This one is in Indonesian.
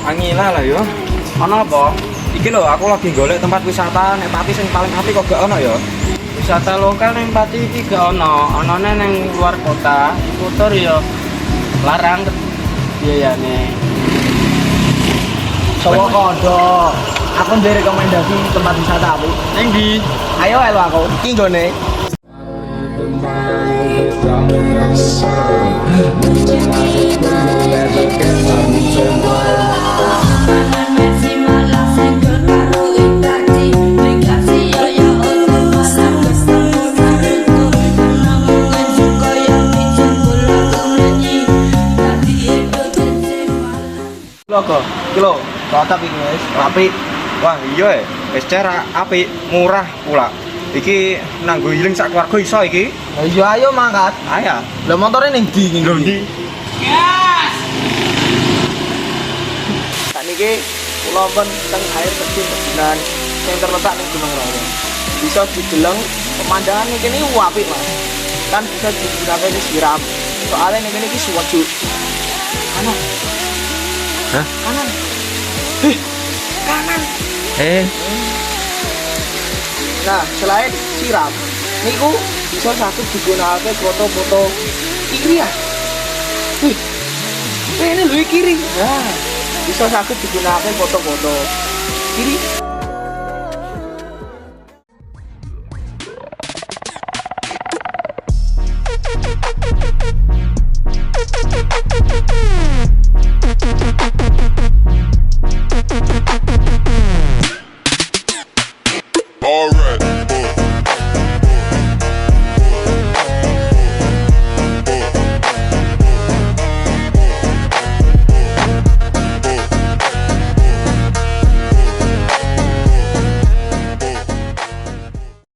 Angila lah yo. Ono apa? Iki lho aku lagi golek tempat wisata nek Pati sing paling apik kok gak ono ya. Wisata lokal ning Pati iki gak ono. Onone ning luar kota. Motor ya larang biayane. Sowo kodo. Aku ndek rekomendasi tempat wisata apik. Ning ndi? Ayo elu aku. Iki nggone. Logo, kilo, cocok iki wis. Apik. Wah, iya wis cerak, apik, murah pula. Iki nanggo iling sak keluarga iso iki. Ayo ayo mangkat. Ayo. Lah motore ning ndi iki? Lho ndi? Sakniki kula pun teng air terjun tedunan yang terletak ning Gunung Rawa. Bisa dideleng pemandangan ning kene apik, Mas. Kan bisa digunakan disiram. Soalnya ning kene iki suwaju. Kanan. Hah? Kanan. Kanan. Nah, selain siram, niku bisa sakit digunakan foto-foto kiri ya. Ini lho kiri. Nah, bisa sakit digunakan foto-foto kiri.